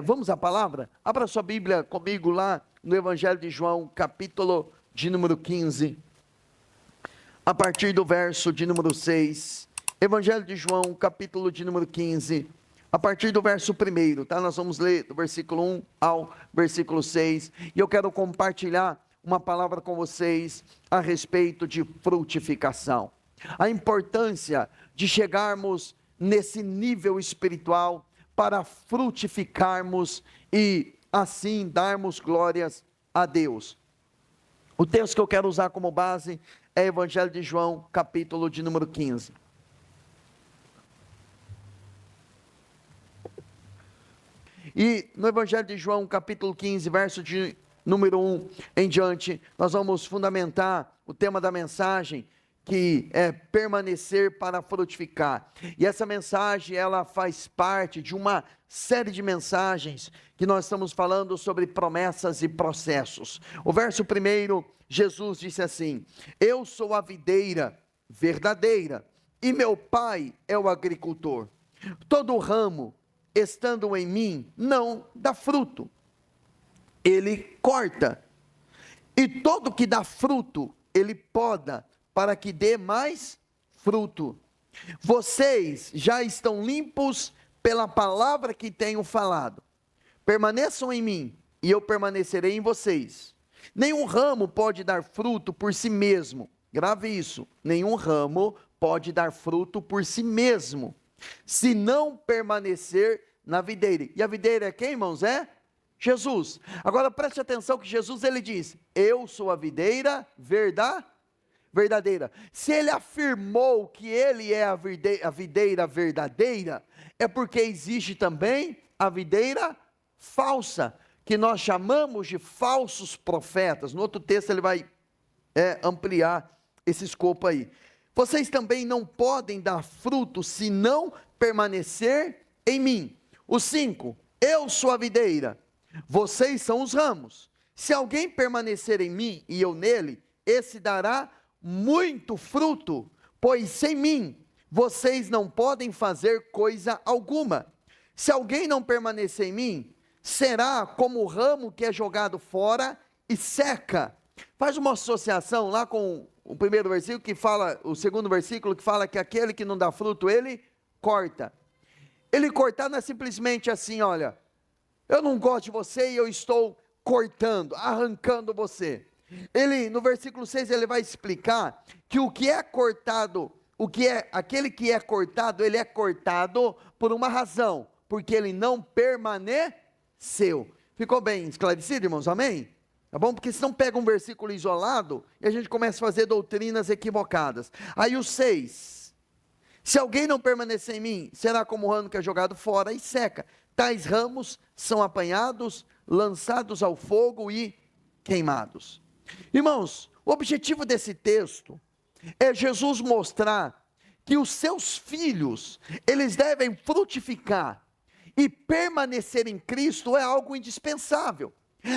Vamos à palavra? Abra sua Bíblia comigo lá no Evangelho de João, capítulo de número 15, a partir do verso de número 6. Evangelho de João, capítulo de número 15, a partir do verso 1, tá? Nós vamos ler do versículo 1 ao versículo 6, e eu quero compartilhar uma palavra com vocês a respeito de frutificação. A importância de chegarmos nesse nível espiritual para frutificarmos e assim darmos glórias a Deus. O texto que eu quero usar como base é Evangelho de João, capítulo de número 15. E no Evangelho de João, capítulo 15, verso de número 1 em diante, nós vamos fundamentar o tema da mensagem, que é permanecer para frutificar. E essa mensagem, ela faz parte de uma série de mensagens que nós estamos falando sobre promessas e processos. O verso 1, Jesus disse assim: eu sou a videira verdadeira e meu pai é o agricultor. Todo ramo estando em mim não dá fruto, ele corta, e todo que dá fruto ele poda, para que dê mais fruto. Vocês já estão limpos pela palavra que tenho falado. Permaneçam em mim, e eu permanecerei em vocês. Nenhum ramo pode dar fruto por si mesmo. Grave isso. Nenhum ramo pode dar fruto por si mesmo, se não permanecer na videira. E a videira é quem, irmãos? É Jesus. Agora preste atenção que Jesus, ele diz: eu sou a videira verdadeira. Se ele afirmou que ele é a videira verdadeira, é porque existe também a videira falsa, que nós chamamos de falsos profetas. No outro texto ele vai ampliar esse escopo aí. Vocês também não podem dar fruto se não permanecer em mim. O 5, eu sou a videira, vocês são os ramos. Se alguém permanecer em mim e eu nele, esse dará muito fruto, pois sem mim vocês não podem fazer coisa alguma. Se alguém não permanecer em mim, será como o ramo que é jogado fora e seca. Faz uma associação lá com o primeiro versículo que fala, o segundo versículo que fala que aquele que não dá fruto, ele corta. Ele cortar não é simplesmente assim: olha, eu não gosto de você e eu estou cortando, arrancando você. Ele, no versículo 6, ele vai explicar que o que é cortado, aquele que é cortado, ele é cortado por uma razão, porque ele não permaneceu. Ficou bem esclarecido, irmãos? Amém? Tá bom? Porque senão pega um versículo isolado e a gente começa a fazer doutrinas equivocadas. Aí o 6, se alguém não permanecer em mim, será como o ramo que é jogado fora e seca. Tais ramos são apanhados, lançados ao fogo e queimados. Irmãos, o objetivo desse texto é Jesus mostrar que os seus filhos, eles devem frutificar, e permanecer em Cristo é algo indispensável.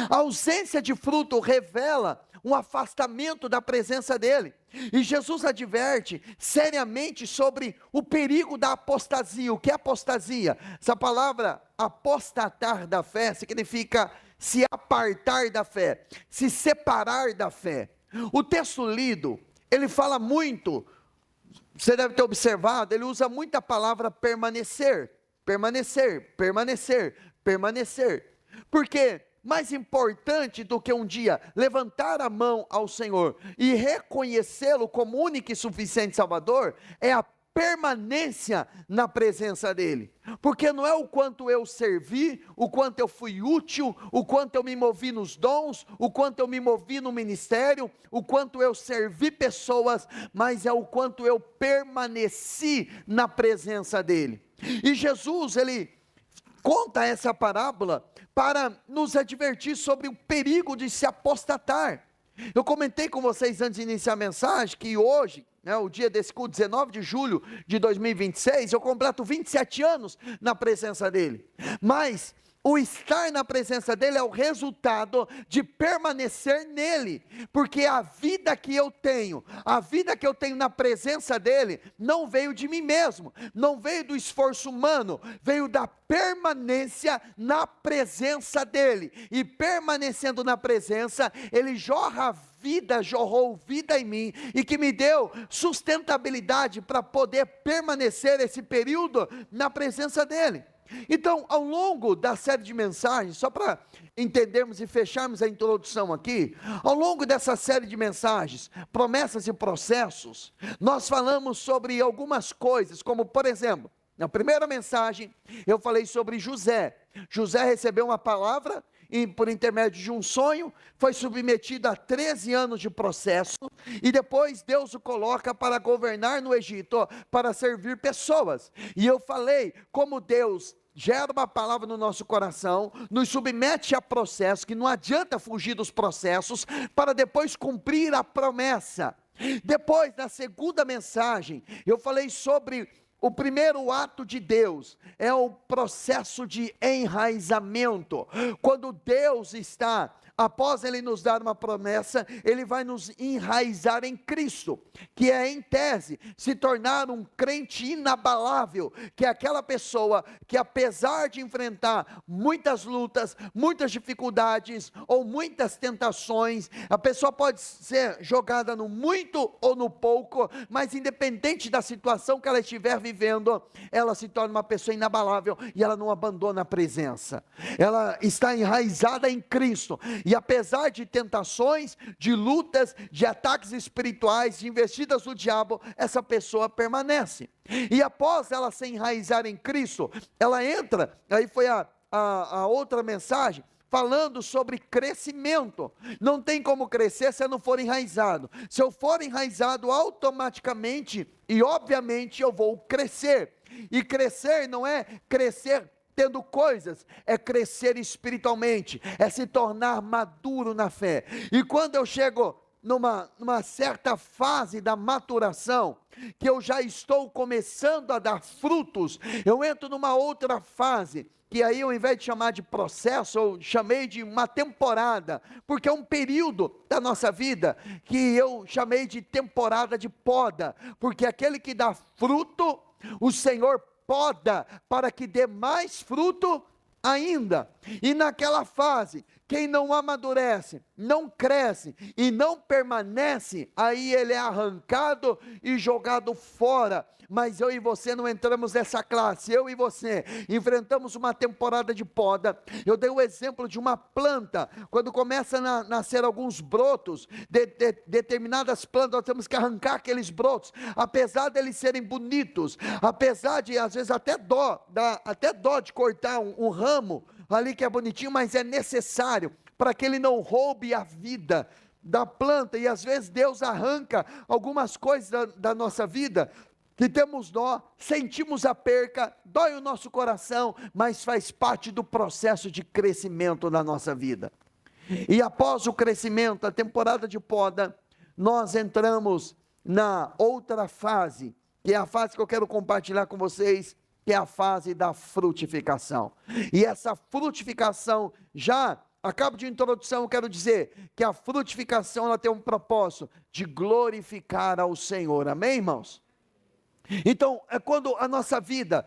A ausência de fruto revela um afastamento da presença dele, e Jesus adverte seriamente sobre o perigo da apostasia. O que é apostasia? Essa palavra apostatar da fé significa se apartar da fé, se separar da fé. O texto lido, ele fala muito, você deve ter observado, ele usa muito a palavra permanecer, permanecer, permanecer, permanecer. Porque mais importante do que um dia levantar a mão ao Senhor e reconhecê-lo como único e suficiente Salvador, é a permanência na presença dele. Porque não é o quanto eu servi, o quanto eu fui útil, o quanto eu me movi nos dons, o quanto eu me movi no ministério, o quanto eu servi pessoas, mas é o quanto eu permaneci na presença dele. E Jesus, ele conta essa parábola para nos advertir sobre o perigo de se apostatar. Eu comentei com vocês antes de iniciar a mensagem que hoje, o dia desse culto, 19 de julho de 2026, eu completo 27 anos na presença dele. Mas o estar na presença dele é o resultado de permanecer nele, porque a vida que eu tenho na presença dele, não veio de mim mesmo, não veio do esforço humano, veio da permanência na presença dele, e permanecendo na presença, ele jorrou vida em mim, e que me deu sustentabilidade para poder permanecer esse período na presença dele. Então, ao longo da série de mensagens, só para entendermos e fecharmos a introdução aqui, ao longo dessa série de mensagens, promessas e processos, nós falamos sobre algumas coisas, como por exemplo, na primeira mensagem, eu falei sobre José. José recebeu uma palavra, e por intermédio de um sonho, foi submetido a 13 anos de processo, e depois Deus o coloca para governar no Egito, para servir pessoas. E eu falei como Deus gera uma palavra no nosso coração, nos submete a processos, que não adianta fugir dos processos, para depois cumprir a promessa. Depois, na segunda mensagem, eu falei sobre o primeiro ato de Deus, é o processo de enraizamento. Quando Deus está, após Ele nos dar uma promessa, Ele vai nos enraizar em Cristo, que é em tese, se tornar um crente inabalável, que é aquela pessoa que apesar de enfrentar muitas lutas, muitas dificuldades, ou muitas tentações, a pessoa pode ser jogada no muito ou no pouco, mas independente da situação que ela estiver vivendo, ela se torna uma pessoa inabalável, e ela não abandona a presença, ela está enraizada em Cristo, e apesar de tentações, de lutas, de ataques espirituais, de investidas do diabo, essa pessoa permanece. E após ela se enraizar em Cristo, ela entra, aí foi a outra mensagem, falando sobre crescimento. Não tem como crescer se eu não for enraizado. Se eu for enraizado, automaticamente e obviamente eu vou crescer. E crescer não é crescer tendo coisas, é crescer espiritualmente, é se tornar maduro na fé. E quando eu chego numa certa fase da maturação, que eu já estou começando a dar frutos, eu entro numa outra fase, que aí ao invés de chamar de processo, eu chamei de uma temporada, porque é um período da nossa vida, que eu chamei de temporada de poda, porque aquele que dá fruto, o Senhor poda, para que dê mais fruto ainda. E naquela fase, quem não amadurece, não cresce e não permanece, aí ele é arrancado e jogado fora. Mas eu e você não entramos nessa classe, eu e você enfrentamos uma temporada de poda. Eu dei o exemplo de uma planta, quando começa a nascer alguns brotos, determinadas plantas, nós temos que arrancar aqueles brotos, apesar de eles serem bonitos, apesar de às vezes dá até dó de cortar um ramo ali que é bonitinho, mas é necessário, para que ele não roube a vida da planta. E às vezes Deus arranca algumas coisas da nossa vida, que temos dó, sentimos a perca, dói o nosso coração, mas faz parte do processo de crescimento na nossa vida. E após o crescimento, a temporada de poda, nós entramos na outra fase, que é a fase que eu quero compartilhar com vocês, que é a fase da frutificação. E essa frutificação, já a cabo de introdução, eu quero dizer que a frutificação, ela tem um propósito de glorificar ao Senhor, amém, irmãos? Então, é quando a nossa vida,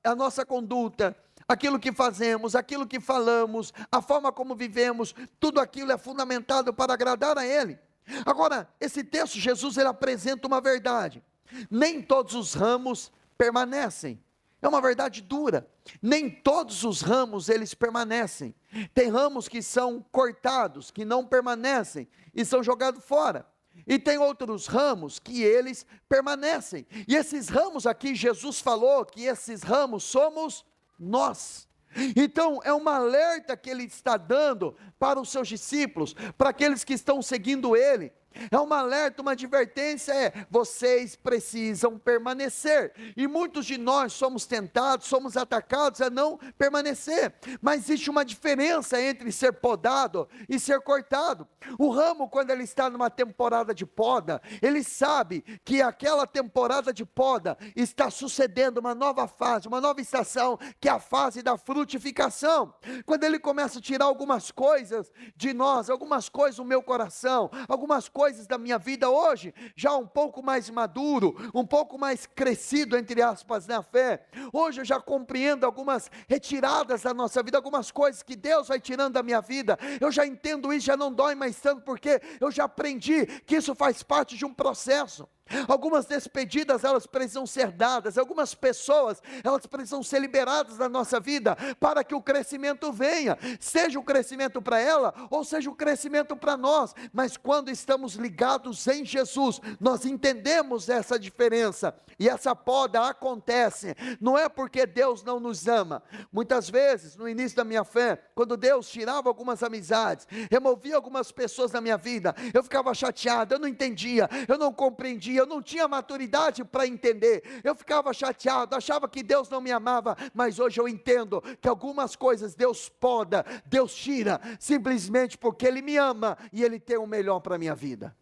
a nossa conduta, aquilo que fazemos, aquilo que falamos, a forma como vivemos, tudo aquilo é fundamentado para agradar a Ele. Agora, esse texto, Jesus, ele apresenta uma verdade: nem todos os ramos permanecem. É uma verdade dura, nem todos os ramos eles permanecem. Tem ramos que são cortados, que não permanecem e são jogados fora. E tem outros ramos que eles permanecem. E esses ramos aqui, Jesus falou que esses ramos somos nós. Então é um alerta que ele está dando para os seus discípulos, para aqueles que estão seguindo ele. É um alerta, uma advertência, vocês precisam permanecer. E muitos de nós somos tentados, somos atacados a não permanecer. Mas existe uma diferença entre ser podado e ser cortado. O ramo, quando ele está numa temporada de poda, ele sabe que aquela temporada de poda está sucedendo uma nova fase, uma nova estação, que é a fase da frutificação. Quando ele começa a tirar algumas coisas de nós, algumas coisas do meu coração, algumas coisas da minha vida hoje, já um pouco mais maduro, um pouco mais crescido, entre aspas, na fé. Hoje eu já compreendo algumas retiradas da nossa vida, algumas coisas que Deus vai tirando da minha vida. Eu já entendo isso, já não dói mais tanto, porque eu já aprendi que isso faz parte de um processo. Algumas despedidas, elas precisam ser dadas, algumas pessoas, elas precisam ser liberadas da nossa vida, para que o crescimento venha, seja o crescimento para ela, ou seja o crescimento para nós. Mas quando estamos ligados em Jesus, nós entendemos essa diferença, e essa poda acontece, não é porque Deus não nos ama. Muitas vezes, no início da minha fé, quando Deus tirava algumas amizades, removia algumas pessoas da minha vida, eu ficava chateado, eu não entendia, eu não compreendia, eu não tinha maturidade para entender, eu ficava chateado, achava que Deus não me amava. Mas hoje eu entendo que algumas coisas Deus poda, Deus tira, simplesmente porque Ele me ama, e Ele tem o melhor para a minha vida,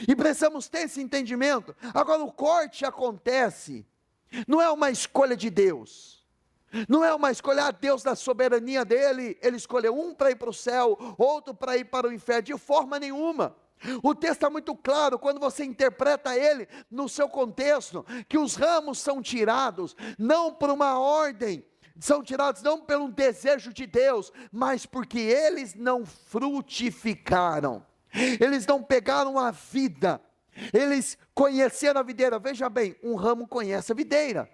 e precisamos ter esse entendimento. Agora, o corte acontece, não é uma escolha de Deus, não é uma escolha, Deus da soberania dele, Ele escolheu um para ir para o céu, outro para ir para o inferno, de forma nenhuma. O texto é muito claro, quando você interpreta ele no seu contexto, que os ramos são tirados, não por uma ordem, são tirados não pelo desejo de Deus, mas porque eles não frutificaram, eles não pegaram a vida, eles conheceram a videira. Veja bem, um ramo conhece a videira,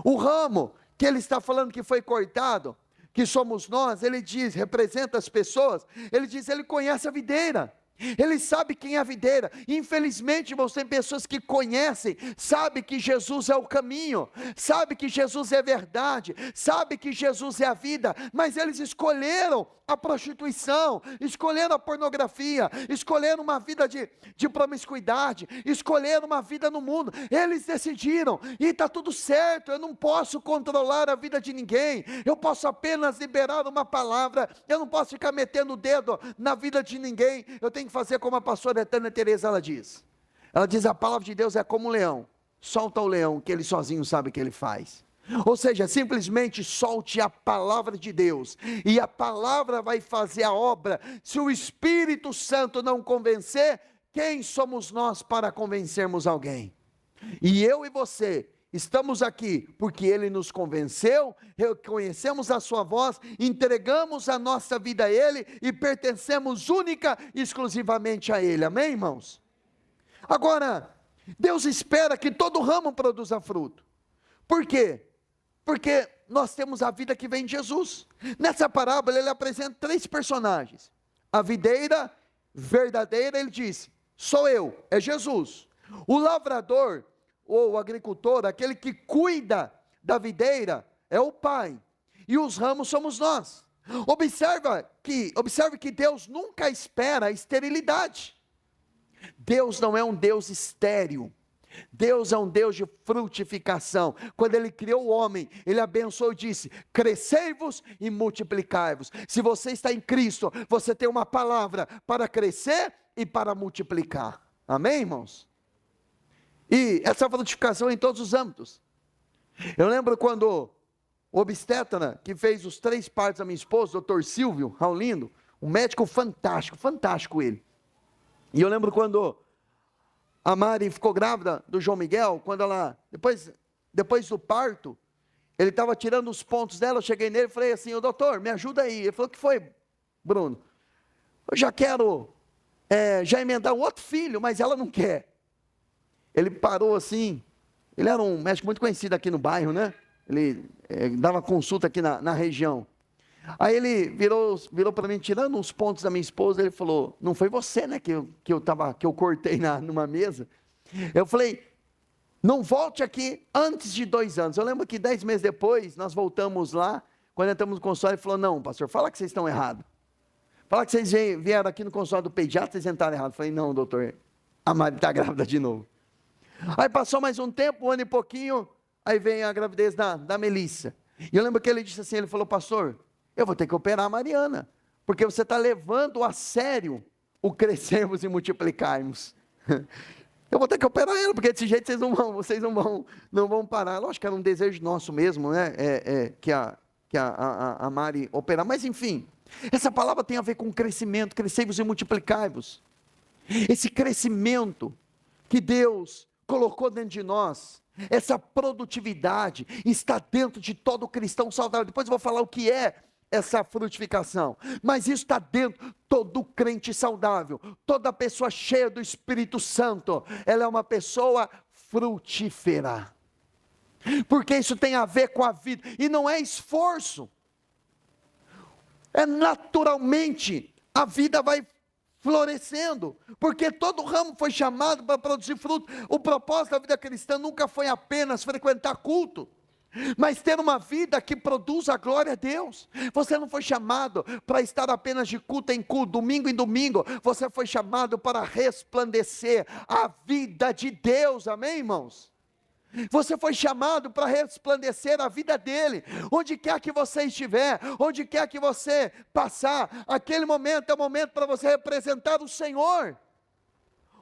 o ramo que ele está falando que foi cortado, que somos nós, ele diz, representa as pessoas, ele diz, ele conhece a videira, ele sabe quem é a videira. Infelizmente, irmãos, tem pessoas que conhecem, sabe que Jesus é o caminho, sabe que Jesus é verdade, sabe que Jesus é a vida, mas eles escolheram a prostituição, escolheram a pornografia, escolheram uma vida de promiscuidade, escolheram uma vida no mundo. Eles decidiram, e está tudo certo. Eu não posso controlar a vida de ninguém, eu posso apenas liberar uma palavra, eu não posso ficar metendo o dedo na vida de ninguém. Eu tenho que fazer como a pastora Eterna Teresa, ela diz, a palavra de Deus é como um leão, solta o leão, que ele sozinho sabe o que ele faz. Ou seja, simplesmente solte a palavra de Deus, e a palavra vai fazer a obra. Se o Espírito Santo não convencer, quem somos nós para convencermos alguém? E eu e você estamos aqui porque Ele nos convenceu, reconhecemos a sua voz, entregamos a nossa vida a Ele, e pertencemos única e exclusivamente a Ele. Amém, irmãos? Agora, Deus espera que todo ramo produza fruto. Por quê? Porque nós temos a vida que vem de Jesus. Nessa parábola ele apresenta 3 personagens. A videira verdadeira, ele disse, sou eu, é Jesus. O lavrador, ou o agricultor, aquele que cuida da videira, é o Pai. E os ramos somos nós. Observe que Deus nunca espera a esterilidade. Deus não é um Deus estéril. Deus é um Deus de frutificação. Quando Ele criou o homem, Ele abençoou e disse, crescei-vos e multiplicai-vos. Se você está em Cristo, você tem uma palavra para crescer e para multiplicar. Amém, irmãos? E essa frutificação é em todos os âmbitos. Eu lembro quando o obstetra, que fez os 3 partos da minha esposa, o Dr. Silvio Raulindo, um médico fantástico ele. E eu lembro quando a Mari ficou grávida do João Miguel, quando ela, depois do parto, ele estava tirando os pontos dela, eu cheguei nele e falei assim, ô doutor, me ajuda aí. Ele falou, o que foi, Bruno? Eu já quero, já emendar um outro filho, mas ela não quer. Ele parou assim, ele era um médico muito conhecido aqui no bairro, né? Ele dava consulta aqui na região. Aí ele virou para mim, tirando uns pontos da minha esposa, ele falou, não foi você, né, que eu cortei numa mesa? Eu falei, não volte aqui antes de 2 anos. Eu lembro que 10 meses depois, nós voltamos lá, quando entramos no consultório, ele falou, não, pastor, fala que vocês estão errados. Falar que vocês vieram aqui no consultório do pediatra, vocês entraram errado. Falei, não, doutor, a Mari está grávida de novo. Aí passou mais um tempo, um ano e pouquinho, aí vem a gravidez da Melissa. E eu lembro que ele disse assim, ele falou, pastor, eu vou ter que operar a Mariana, porque você está levando a sério o crescermos e multiplicarmos. Eu vou ter que operar ela, porque desse jeito vocês não vão parar. Lógico que era um desejo nosso mesmo, né? Que a Mari operar, mas enfim, essa palavra tem a ver com crescimento, crescei-vos e multiplicai-vos. Esse crescimento que Deus colocou dentro de nós, essa produtividade está dentro de todo cristão saudável. Depois eu vou falar o que é essa frutificação, mas isso está dentro, todo crente saudável, toda pessoa cheia do Espírito Santo, ela é uma pessoa frutífera, porque isso tem a ver com a vida, e não é esforço, é naturalmente, a vida vai florescendo, porque todo ramo foi chamado para produzir fruto. O propósito da vida cristã nunca foi apenas frequentar culto, mas ter uma vida que produza a glória a Deus. Você não foi chamado para estar apenas de culto em culto, domingo em domingo, você foi chamado para resplandecer a vida de Deus, amém, irmãos? Você foi chamado para resplandecer a vida dele, onde quer que você estiver, onde quer que você passar, aquele momento é o momento para você representar o Senhor.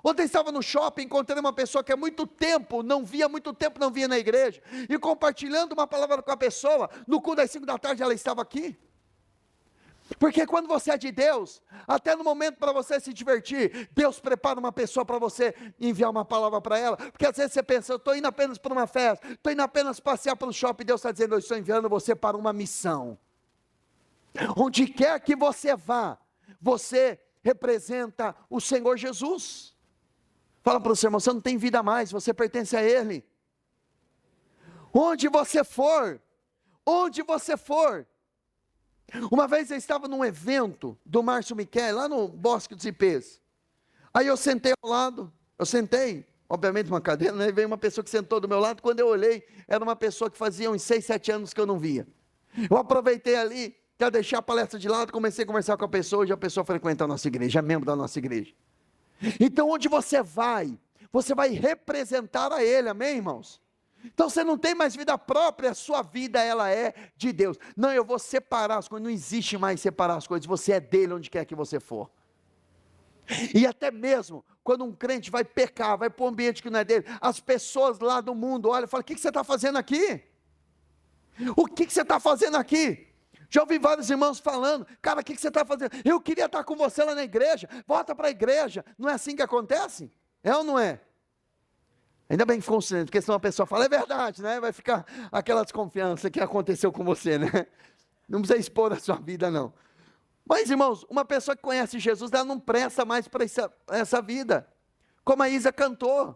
Ontem estava no shopping, encontrei uma pessoa que há muito tempo não via na igreja, e compartilhando uma palavra com a pessoa, no culto das 5 da tarde ela estava aqui. Porque quando você é de Deus, até no momento para você se divertir, Deus prepara uma pessoa para você enviar uma palavra para ela, porque às vezes você pensa, eu estou indo apenas para uma festa, estou indo apenas passear pelo shopping, Deus está dizendo, eu estou enviando você para uma missão. Onde quer que você vá, você representa o Senhor Jesus. Fala para o seu irmão, você não tem vida mais, você pertence a Ele. Onde você for, uma vez eu estava num evento do Márcio Miquel, lá no Bosque dos Ipês, aí eu sentei ao lado, obviamente numa cadeira, né? E veio uma pessoa que sentou do meu lado, quando eu olhei, era uma pessoa que fazia uns 6, 7 anos que eu não via. Eu aproveitei ali, para deixar a palestra de lado, comecei a conversar com a pessoa, hoje a pessoa frequenta a nossa igreja, é membro da nossa igreja. Então onde você vai representar a Ele, amém, irmãos? Então você não tem mais vida própria, a sua vida ela é de Deus. Não, eu vou separar as coisas, não existe mais separar as coisas, você é dele onde quer que você for. E até mesmo, quando um crente vai pecar, vai para um ambiente que não é dele, as pessoas lá do mundo olham e falam, o que você está fazendo aqui? O que você está fazendo aqui? Já ouvi vários irmãos falando, cara, o que você está fazendo? Eu queria estar com você lá na igreja, volta para a igreja, não é assim que acontece? É ou não é? Ainda bem que ficou silêncio, porque senão a pessoa fala, é verdade, né? Vai ficar aquela desconfiança que aconteceu com você, né? Não precisa expor a sua vida, não. Mas, irmãos, uma pessoa que conhece Jesus, ela não presta mais para essa vida. Como a Isa cantou.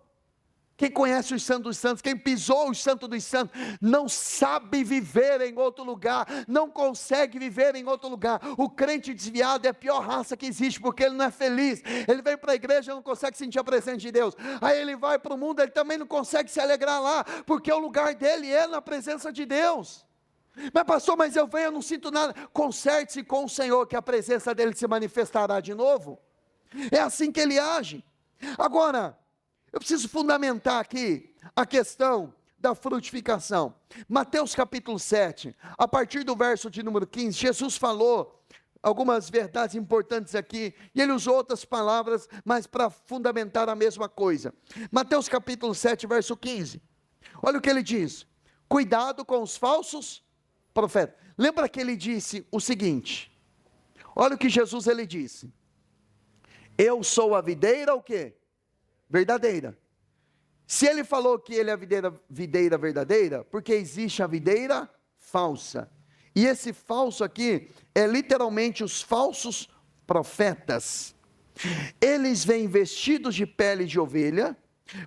Quem conhece os santos dos santos, quem pisou os santos dos santos, não sabe viver em outro lugar, não consegue viver em outro lugar. O crente desviado é a pior raça que existe, porque ele não é feliz. Ele vem para a igreja e não consegue sentir a presença de Deus. Aí ele vai para o mundo, ele também não consegue se alegrar lá, porque o lugar dele é na presença de Deus. Mas pastor, mas eu venho, eu não sinto nada. Conserte-se com o Senhor, que a presença dele se manifestará de novo. É assim que ele age. Agora, eu preciso fundamentar aqui a questão da frutificação. Mateus capítulo 7, a partir do verso de número 15, Jesus falou algumas verdades importantes aqui, e ele usou outras palavras, mas para fundamentar a mesma coisa. Mateus capítulo 7, verso 15, olha o que ele diz, cuidado com os falsos profetas. Lembra que ele disse o seguinte, olha o que Jesus ele disse, eu sou a videira o quê? Verdadeira. Se ele falou que ele é a videira verdadeira, porque existe a videira falsa. E esse falso aqui é literalmente os falsos profetas. Eles vêm vestidos de pele de ovelha,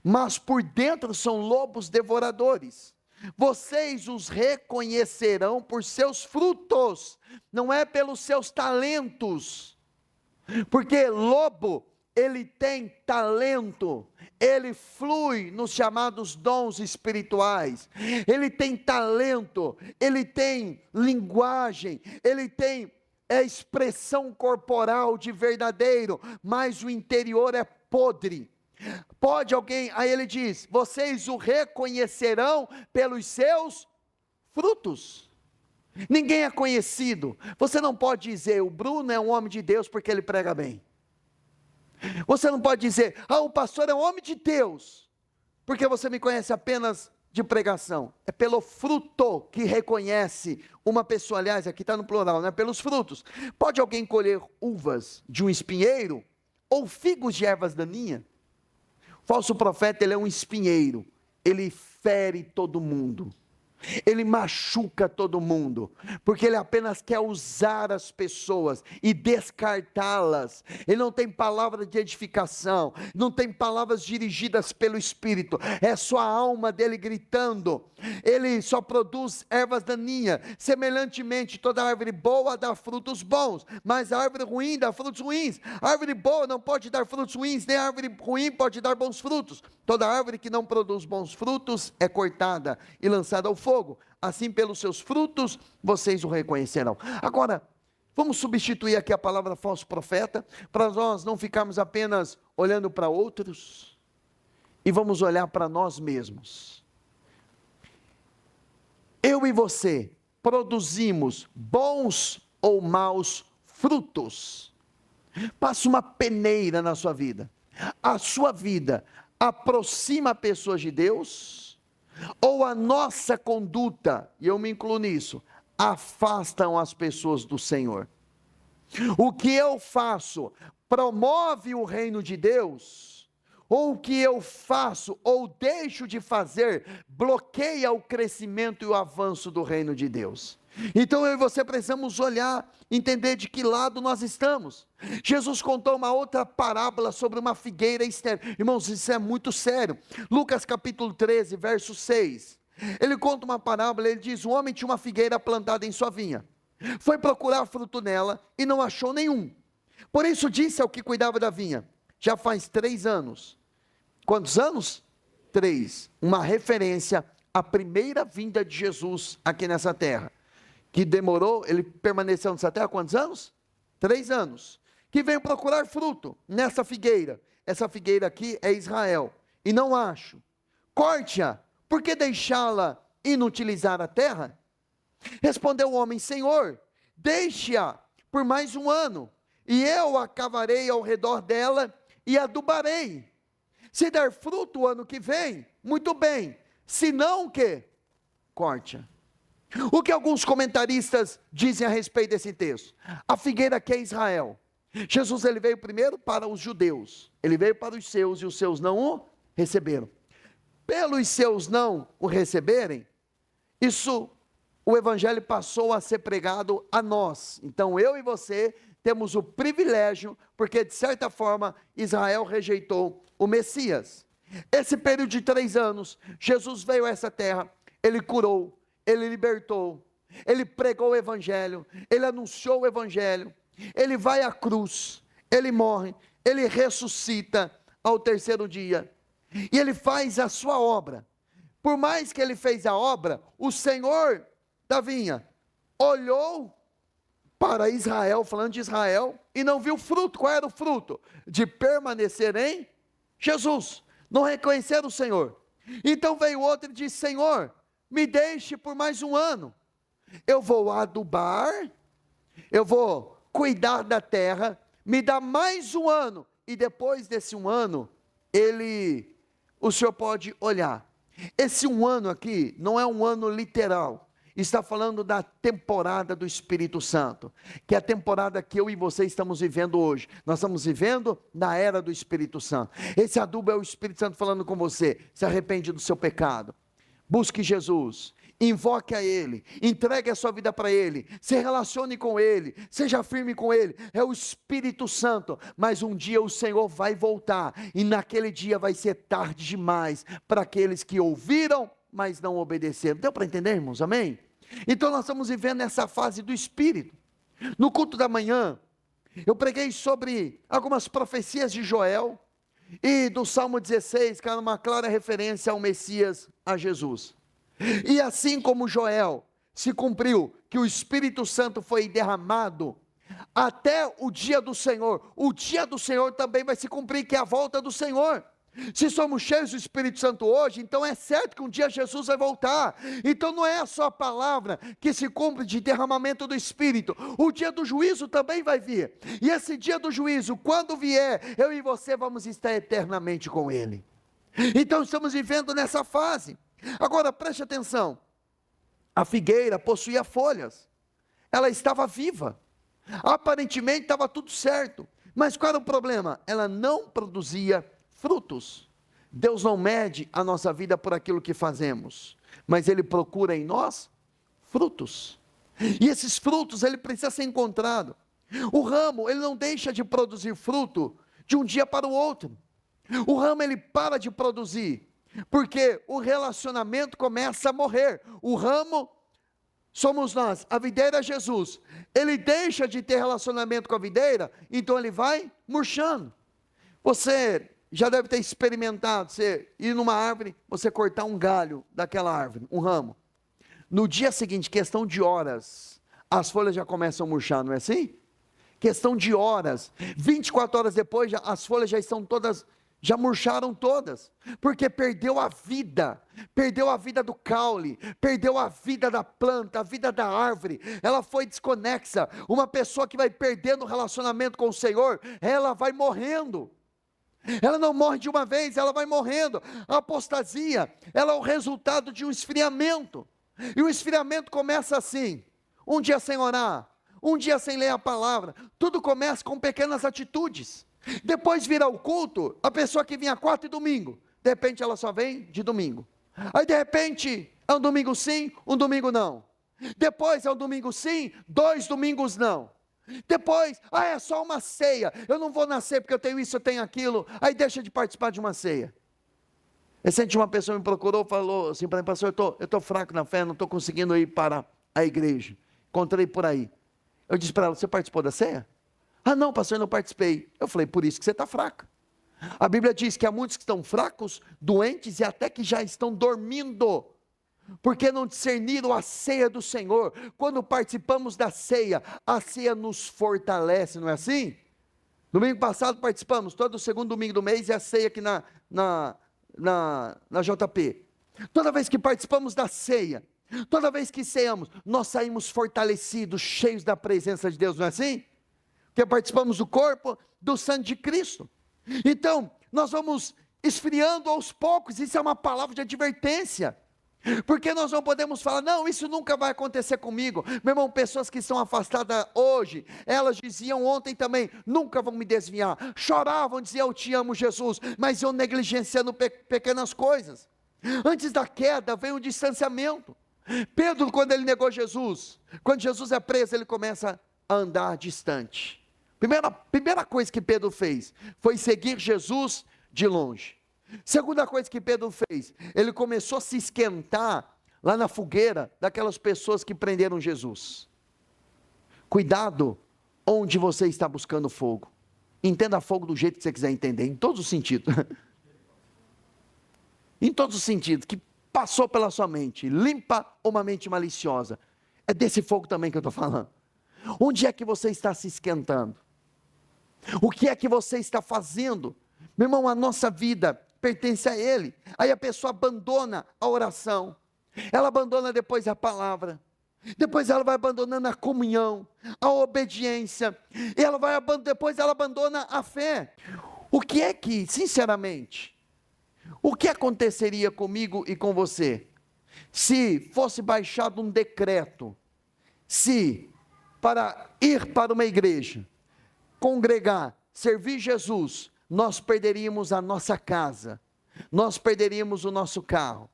mas por dentro são lobos devoradores. Vocês os reconhecerão por seus frutos, não é pelos seus talentos. Porque lobo, ele tem talento, ele flui nos chamados dons espirituais, ele tem talento, ele tem linguagem, ele tem é a expressão corporal de verdadeiro, mas o interior é podre. Pode alguém, aí ele diz, vocês o reconhecerão pelos seus frutos. Ninguém é conhecido. Você não pode dizer, o Bruno é um homem de Deus porque ele prega bem. Você não pode dizer, o pastor é um homem de Deus, porque você me conhece apenas de pregação. É pelo fruto que reconhece uma pessoa, aliás, aqui está no plural, não é pelos frutos. Pode alguém colher uvas de um espinheiro, ou figos de ervas daninhas? O falso profeta, ele é um espinheiro, ele fere todo mundo. Ele machuca todo mundo, porque ele apenas quer usar as pessoas e descartá-las. Ele não tem palavra de edificação, não tem palavras dirigidas pelo Espírito, é só a alma dele gritando. Ele só produz ervas daninhas. Semelhantemente, toda árvore boa dá frutos bons, mas a árvore ruim dá frutos ruins. A árvore boa não pode dar frutos ruins, nem a árvore ruim pode dar bons frutos. Toda árvore que não produz bons frutos é cortada e lançada ao fogo. Assim, pelos seus frutos, vocês o reconhecerão. Agora, vamos substituir aqui a palavra falso profeta, para nós não ficarmos apenas olhando para outros, e vamos olhar para nós mesmos. Eu e você produzimos bons ou maus frutos? Passa uma peneira na sua vida. A sua vida aproxima pessoas de Deus, ou a nossa conduta, e eu me incluo nisso, afastam as pessoas do Senhor? O que eu faço promove o reino de Deus, ou o que eu faço ou deixo de fazer bloqueia o crescimento e o avanço do reino de Deus? Então eu e você precisamos olhar, entender de que lado nós estamos. Jesus contou uma outra parábola sobre uma figueira estéril. Irmãos, isso é muito sério. Lucas capítulo 13, verso 6. Ele conta uma parábola, ele diz, um homem tinha uma figueira plantada em sua vinha. Foi procurar fruto nela e não achou nenhum. Por isso disse ao que cuidava da vinha, já faz 3 anos. Quantos anos? 3. Uma referência à primeira vinda de Jesus aqui nessa terra. Que demorou, ele permaneceu nessa terra quantos anos? 3 anos. Que veio procurar fruto nessa figueira. Essa figueira aqui é Israel. E não acho. Corte-a, por que deixá-la inutilizar a terra? Respondeu o homem, Senhor, deixe-a por mais 1 ano, e eu a cavarei ao redor dela e adubarei. Se der fruto o ano que vem, muito bem. Se não, o quê? Corte-a. O que alguns comentaristas dizem a respeito desse texto? A figueira que é Israel. Jesus, ele veio primeiro para os judeus, ele veio para os seus e os seus não o receberam. Pelos seus não o receberem, o evangelho passou a ser pregado a nós. Então eu e você temos o privilégio, porque de certa forma Israel rejeitou o Messias. Esse período de 3 anos, Jesus veio a essa terra, ele curou, ele libertou, ele pregou o evangelho, ele anunciou o evangelho, ele vai à cruz, ele morre, ele ressuscita ao 3º dia, e ele faz a sua obra. Por mais que ele fez a obra, o Senhor da vinha olhou para Israel, falando de Israel, e não viu fruto. Qual era o fruto? De permanecer em Jesus, não reconhecer o Senhor. Então veio outro e disse, Senhor, me deixe por mais 1 ano, eu vou adubar, eu vou cuidar da terra, me dá mais 1 ano, e depois desse 1 ano, o Senhor pode olhar. Esse 1 ano aqui, não é 1 ano literal, está falando da temporada do Espírito Santo, que é a temporada que eu e você estamos vivendo hoje. Nós estamos vivendo na era do Espírito Santo. Esse adubo é o Espírito Santo falando com você, se arrepende do seu pecado, busque Jesus, invoque a Ele, entregue a sua vida para Ele, se relacione com Ele, seja firme com Ele, é o Espírito Santo. Mas um dia o Senhor vai voltar, e naquele dia vai ser tarde demais, para aqueles que ouviram, mas não obedeceram. Deu para entender, irmãos? Amém? Então nós estamos vivendo essa fase do Espírito. No culto da manhã, eu preguei sobre algumas profecias de Joel, e do Salmo 16, que era uma clara referência ao Messias, a Jesus. E assim como Joel se cumpriu, que o Espírito Santo foi derramado, até o dia do Senhor. O dia do Senhor também vai se cumprir, que é a volta do Senhor. Se somos cheios do Espírito Santo hoje, então é certo que um dia Jesus vai voltar. Então não é só a palavra que se cumpre de derramamento do Espírito, o dia do juízo também vai vir. E esse dia do juízo, quando vier, eu e você vamos estar eternamente com Ele. Então estamos vivendo nessa fase. Agora preste atenção, a figueira possuía folhas, ela estava viva, aparentemente estava tudo certo, mas qual era o problema? Ela não produzia frutos. Deus não mede a nossa vida por aquilo que fazemos, mas Ele procura em nós frutos, e esses frutos Ele precisa ser encontrado. O ramo, ele não deixa de produzir fruto de um dia para o outro. O ramo ele para de produzir, porque o relacionamento começa a morrer. O ramo somos nós, a videira é Jesus. Ele deixa de ter relacionamento com a videira, então ele vai murchando. Você já deve ter experimentado, você ir numa árvore, você cortar um galho daquela árvore, um ramo. No dia seguinte, questão de horas, as folhas já começam a murchar, não é assim? Questão de horas, 24 horas depois, as folhas já estão todas, já murcharam todas, porque perdeu a vida do caule, perdeu a vida da planta, a vida da árvore, ela foi desconexa. Uma pessoa que vai perdendo o relacionamento com o Senhor, ela vai morrendo. Ela não morre de uma vez, ela vai morrendo. A apostasia, ela é o resultado de um esfriamento, e o esfriamento começa assim, um dia sem orar, um dia sem ler a palavra, tudo começa com pequenas atitudes. Depois vira o culto, a pessoa que vinha quarta e domingo, de repente ela só vem de domingo. Aí de repente é um domingo sim, um domingo não. Depois é um domingo sim, 2 domingos não. Depois, é só uma ceia, eu não vou na ceia porque eu tenho isso, eu tenho aquilo. Aí deixa de participar de uma ceia. Recente uma pessoa me procurou, falou assim para mim: pastor, eu estou fraco na fé, não estou conseguindo ir para a igreja. Encontrei por aí. Eu disse para ela: você participou da ceia? Ah não, pastor, eu não participei. Eu falei: por isso que você está fraca. A Bíblia diz que há muitos que estão fracos, doentes e até que já estão dormindo, porque não discerniram a ceia do Senhor. Quando participamos da ceia, a ceia nos fortalece, não é assim? Domingo passado participamos, todo segundo domingo do mês é a ceia aqui na JP. Toda vez que participamos da ceia, toda vez que ceamos, nós saímos fortalecidos, cheios da presença de Deus, não é assim? Porque participamos do corpo, do sangue de Cristo. Então, nós vamos esfriando aos poucos. Isso é uma palavra de advertência, porque nós não podemos falar: não, isso nunca vai acontecer comigo. Meu irmão, pessoas que são afastadas hoje, elas diziam ontem também: nunca vão me desviar, choravam, diziam: eu te amo, Jesus, mas eu negligenciando pequenas coisas. Antes da queda veio o distanciamento. Pedro, quando ele negou Jesus, quando Jesus é preso, ele começa a andar distante. Primeira coisa que Pedro fez, foi seguir Jesus de longe. Segunda coisa que Pedro fez, ele começou a se esquentar lá na fogueira daquelas pessoas que prenderam Jesus. Cuidado onde você está buscando fogo. Entenda fogo do jeito que você quiser entender, em todos os sentidos. Em todos os sentidos, que passou pela sua mente, limpa uma mente maliciosa. É desse fogo também que eu estou falando. Onde é que você está se esquentando? O que é que você está fazendo? Meu irmão, a nossa vida pertence a Ele. Aí a pessoa abandona a oração, ela abandona depois a palavra, depois ela vai abandonando a comunhão, a obediência, e depois ela abandona a fé. O que é que, sinceramente, o que aconteceria comigo e com você, se fosse baixado um decreto, se para ir para uma igreja, congregar, servir Jesus, nós perderíamos a nossa casa, nós perderíamos o nosso carro?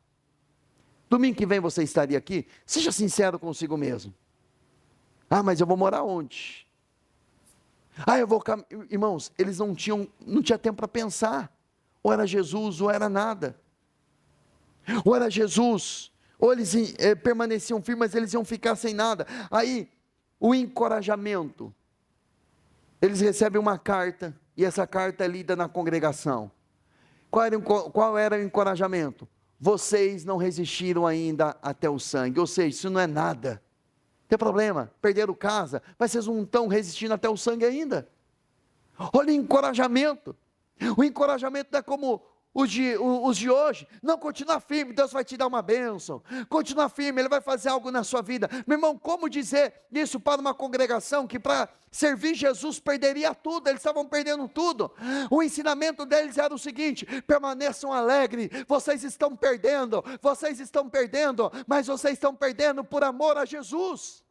Domingo que vem você estaria aqui? Seja sincero consigo mesmo. Ah, mas eu vou morar onde? Ah, eu vou... Irmãos, eles não tinha tempo para pensar. Ou era Jesus, ou era nada. Ou era Jesus, ou eles permaneciam firmes, mas eles iam ficar sem nada. Aí, o encorajamento. Eles recebem uma carta, e essa carta é lida na congregação. Qual era o encorajamento? Vocês não resistiram ainda até o sangue. Ou seja, isso não é nada. tem problema, perderam casa, mas vocês não estão resistindo até o sangue ainda. Olha o encorajamento não é como os de hoje, não, continua firme, Deus vai te dar uma bênção, continua firme, Ele vai fazer algo na sua vida. Meu irmão, como dizer isso para uma congregação que para servir Jesus perderia tudo? Eles estavam perdendo tudo. O ensinamento deles era o seguinte: permaneçam alegres, vocês estão perdendo, mas vocês estão perdendo por amor a Jesus.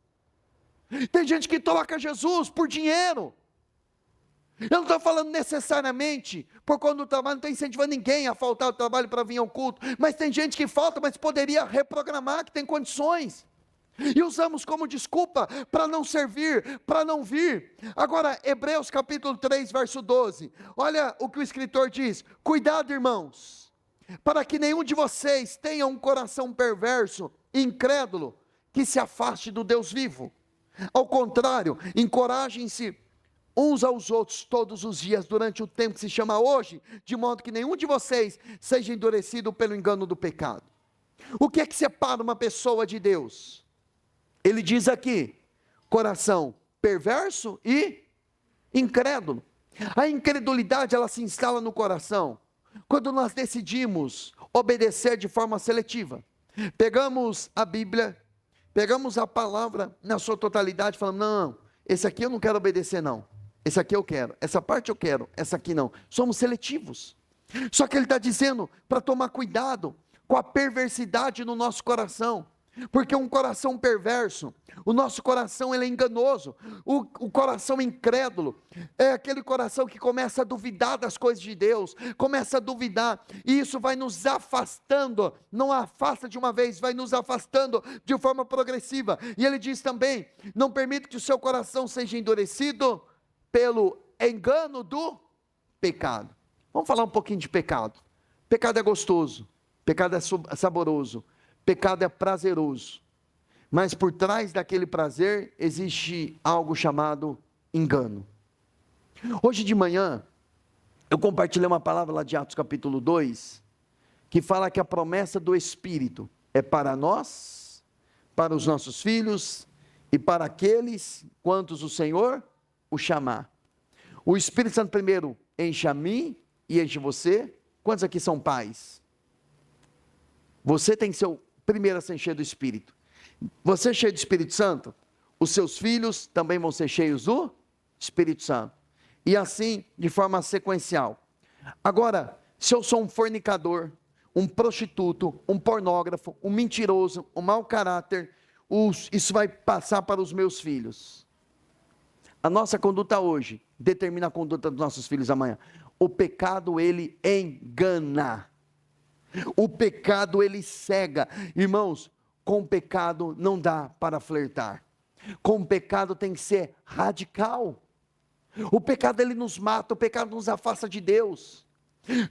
Tem gente que troca Jesus por dinheiro. Eu não estou falando necessariamente por conta do trabalho, não estou incentivando ninguém a faltar ao trabalho para vir ao culto, mas tem gente que falta, mas poderia reprogramar, que tem condições, e usamos como desculpa para não servir, para não vir. Agora, Hebreus capítulo 3, verso 12, olha o que o escritor diz: cuidado, irmãos, para que nenhum de vocês tenha um coração perverso, incrédulo, que se afaste do Deus vivo. Ao contrário, encorajem-se uns aos outros todos os dias, durante o tempo que se chama hoje, de modo que nenhum de vocês seja endurecido pelo engano do pecado. O que é que separa uma pessoa de Deus? Ele diz aqui: coração perverso e incrédulo. A incredulidade, ela se instala no coração quando nós decidimos obedecer de forma seletiva. Pegamos a Bíblia, pegamos a palavra na sua totalidade, falamos: não, esse aqui eu não quero obedecer não, esse aqui eu quero, essa parte eu quero, essa aqui não. Somos seletivos. Só que ele está dizendo para tomar cuidado com a perversidade no nosso coração, porque um coração perverso, o nosso coração ele é enganoso. O coração incrédulo é aquele coração que começa a duvidar das coisas de Deus, começa a duvidar, e isso vai nos afastando, não afasta de uma vez, vai nos afastando de forma progressiva. E ele diz também: não permita que o seu coração seja endurecido pelo engano do pecado. Vamos falar um pouquinho de pecado. Pecado é gostoso, pecado é saboroso, pecado é prazeroso, mas por trás daquele prazer existe algo chamado engano. Hoje de manhã eu compartilhei uma palavra lá de Atos capítulo 2, que fala que a promessa do Espírito é para nós, para os nossos filhos e para aqueles quantos o Senhor o chamar. O Espírito Santo primeiro enche a mim e enche você. Quantos aqui são pais? Você tem que ser o primeiro a se encher do Espírito. Você cheio do Espírito Santo, os seus filhos também vão ser cheios do Espírito Santo. E assim, de forma sequencial. Agora, se eu sou um fornicador, um prostituto, um pornógrafo, um mentiroso, um mau caráter, isso vai passar para os meus filhos. A nossa conduta hoje determina a conduta dos nossos filhos amanhã. O pecado, ele engana. O pecado, ele cega. Irmãos, com o pecado não dá para flertar. Com o pecado tem que ser radical. O pecado, ele nos mata, o pecado nos afasta de Deus.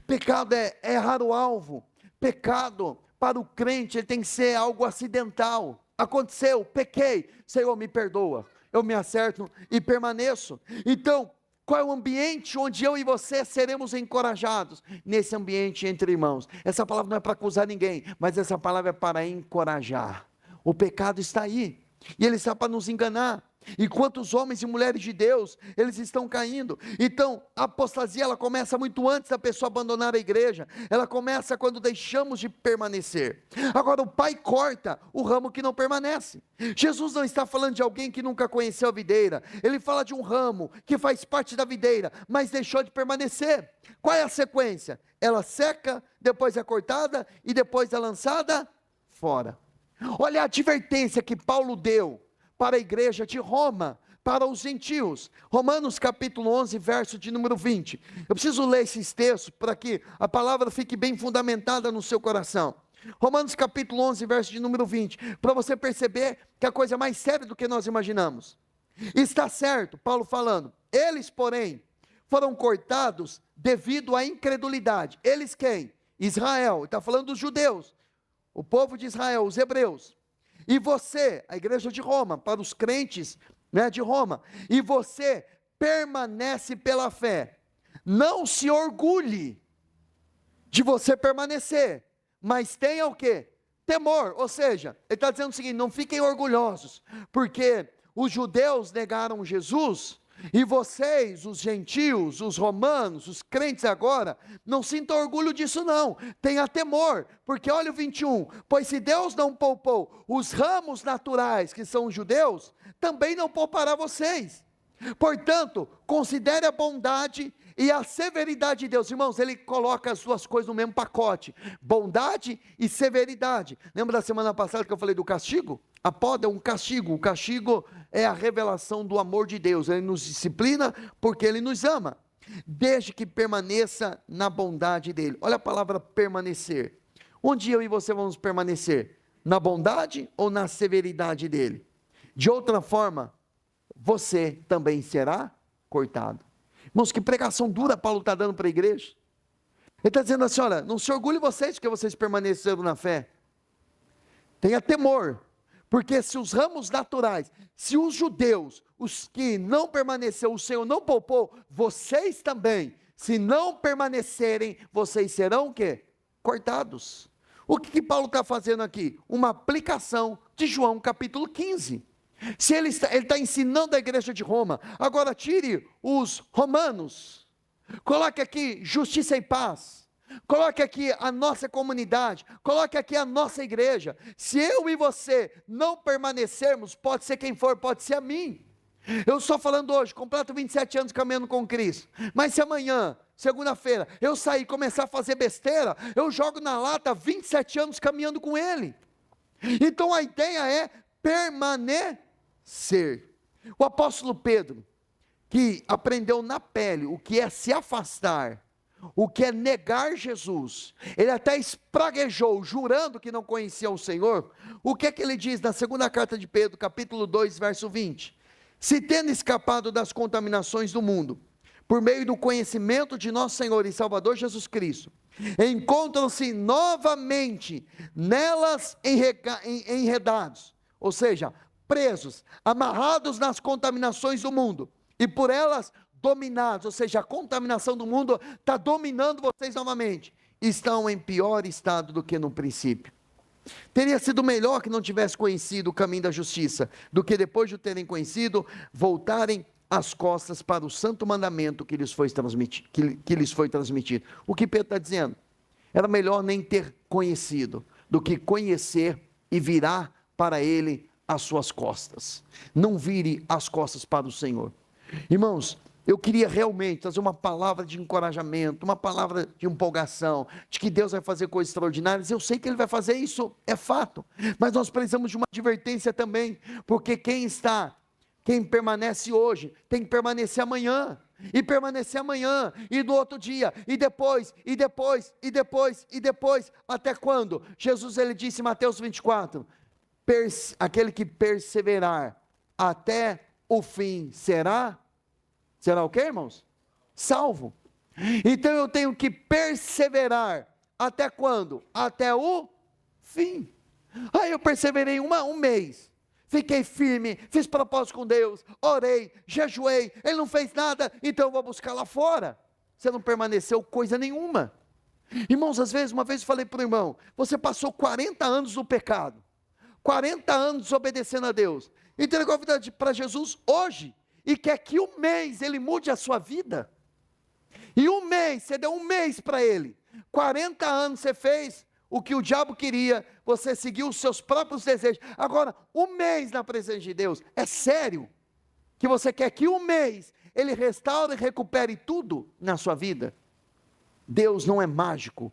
Pecado é errar o alvo. Pecado, para o crente, ele tem que ser algo acidental. Aconteceu, pequei, Senhor, me perdoa. Eu me acerto e permaneço. Então, qual é o ambiente onde eu e você seremos encorajados? Nesse ambiente entre irmãos. Essa palavra não é para acusar ninguém, mas essa palavra é para encorajar. O pecado está aí, e ele está para nos enganar. E quantos homens e mulheres de Deus, eles estão caindo. Então, a apostasia, ela começa muito antes da pessoa abandonar a igreja. Ela começa quando deixamos de permanecer. Agora, o pai corta o ramo que não permanece. Jesus não está falando de alguém que nunca conheceu a videira. Ele fala de um ramo que faz parte da videira, mas deixou de permanecer. Qual é a sequência? Ela seca, depois é cortada e depois é lançada fora. Olha a advertência que Paulo deu para a igreja de Roma, para os gentios. Romanos capítulo 11, verso de número 20. Eu preciso ler esses textos para que a palavra fique bem fundamentada no seu coração. Romanos capítulo 11, verso de número 20, para você perceber que a coisa é mais séria do que nós imaginamos. Está certo, Paulo falando, eles porém foram cortados devido à incredulidade. Eles quem? Israel, está falando dos judeus, o povo de Israel, os hebreus. E você, a igreja de Roma, para os crentes, né, de Roma, e você permanece pela fé. Não se orgulhe de você permanecer, mas tenha o quê? temor, ou seja, ele está dizendo o seguinte: não fiquem orgulhosos, porque os judeus negaram Jesus, e vocês, os gentios, os romanos, os crentes agora, não sintam orgulho disso não, tenha temor, porque olha o 21, pois se Deus não poupou os ramos naturais, que são os judeus, também não poupará vocês. Portanto, considere a bondade e a severidade de Deus. Irmãos, ele coloca as duas coisas no mesmo pacote, bondade e severidade. Lembra da semana passada que eu falei do castigo? A poda é um castigo, o castigo é a revelação do amor de Deus, ele nos disciplina porque ele nos ama, desde que permaneça na bondade dele. Olha a palavra permanecer. Onde eu e você vamos permanecer? Na bondade ou na severidade dele? De outra forma, você também será cortado. Irmãos, que pregação dura Paulo está dando para a igreja. Ele está dizendo assim: olha, não se orgulhe vocês porque vocês permaneceram na fé, tenha temor, porque se os ramos naturais, se os judeus, os que não permaneceram, o Senhor não poupou, vocês também, se não permanecerem, vocês serão o quê? Cortados. O que Paulo está fazendo aqui? Uma aplicação de João capítulo 15. Se ele está ensinando a igreja de Roma, agora tire os romanos, coloque aqui justiça e paz, coloque aqui a nossa comunidade, coloque aqui a nossa igreja. Se eu e você não permanecermos, pode ser quem for, pode ser a mim. Eu estou falando hoje, completo 27 anos caminhando com Cristo, mas se amanhã, segunda-feira, eu sair e começar a fazer besteira, eu jogo na lata 27 anos caminhando com Ele. Então a ideia é permanecer. O apóstolo Pedro, que aprendeu na pele o que é se afastar, o que é negar Jesus, ele até espraguejou, jurando que não conhecia o Senhor. O que é que ele diz na segunda carta de Pedro, capítulo 2, verso 20? Se tendo escapado das contaminações do mundo, por meio do conhecimento de nosso Senhor e Salvador Jesus Cristo, encontram-se novamente nelas enredados, ou seja, presos, amarrados nas contaminações do mundo, e por elas dominados, ou seja, a contaminação do mundo está dominando vocês novamente, estão em pior estado do que no princípio. Teria sido melhor que não tivesse conhecido o caminho da justiça, do que depois de o terem conhecido, voltarem as costas para o santo mandamento que lhes foi transmitido. O que Pedro está dizendo? Era melhor nem ter conhecido, do que conhecer e virar para ele as suas costas. Não vire as costas para o Senhor. Irmãos, eu queria realmente trazer uma palavra de encorajamento, uma palavra de empolgação, de que Deus vai fazer coisas extraordinárias. Eu sei que Ele vai fazer isso, é fato, mas nós precisamos de uma advertência também, porque quem permanece hoje, tem que permanecer amanhã, e permanecer amanhã, e no outro dia, e depois, e depois, e depois, e depois, até quando? Jesus, ele disse em Mateus 24, aquele que perseverar até o fim será o que, irmãos? Salvo. Então eu tenho que perseverar até quando? Até o fim. Aí eu perseverei um mês, fiquei firme, fiz propósito com Deus, orei, jejuei, Ele não fez nada, então eu vou buscar lá fora. Você não permaneceu coisa nenhuma. Irmãos, às vezes, uma vez eu falei para o irmão, você passou 40 anos no pecado, 40 anos desobedecendo a Deus, entregou a vida para Jesus hoje, e quer que um mês Ele mude a sua vida, e um mês, você deu um mês para Ele, 40 anos você fez o que o diabo queria, você seguiu os seus próprios desejos, agora um mês na presença de Deus, é sério, que você quer que um mês Ele restaure e recupere tudo na sua vida? Deus não é mágico,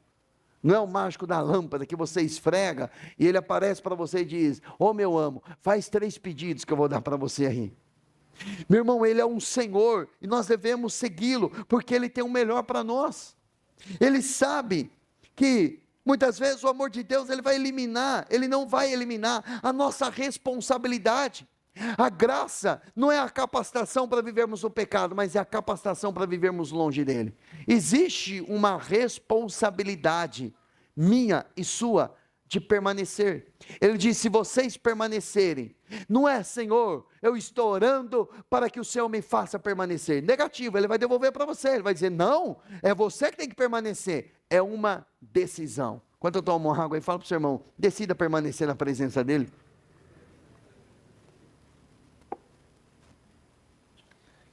não é o mágico da lâmpada que você esfrega, e Ele aparece para você e diz, meu amo, faz 3 pedidos que eu vou dar para você aí. Meu irmão, Ele é um Senhor, e nós devemos segui-lo, porque Ele tem o melhor para nós. Ele sabe que muitas vezes o amor de Deus, Ele não vai eliminar a nossa responsabilidade. A graça não é a capacitação para vivermos o pecado, mas é a capacitação para vivermos longe dele. Existe uma responsabilidade minha e sua de permanecer. Ele diz, se vocês permanecerem, não é, Senhor, eu estou orando para que o Senhor me faça permanecer. Negativo, Ele vai devolver para você, Ele vai dizer, não, é você que tem que permanecer, é uma decisão. Enquanto eu tomo água aí, fala para o seu irmão, decida permanecer na presença dele.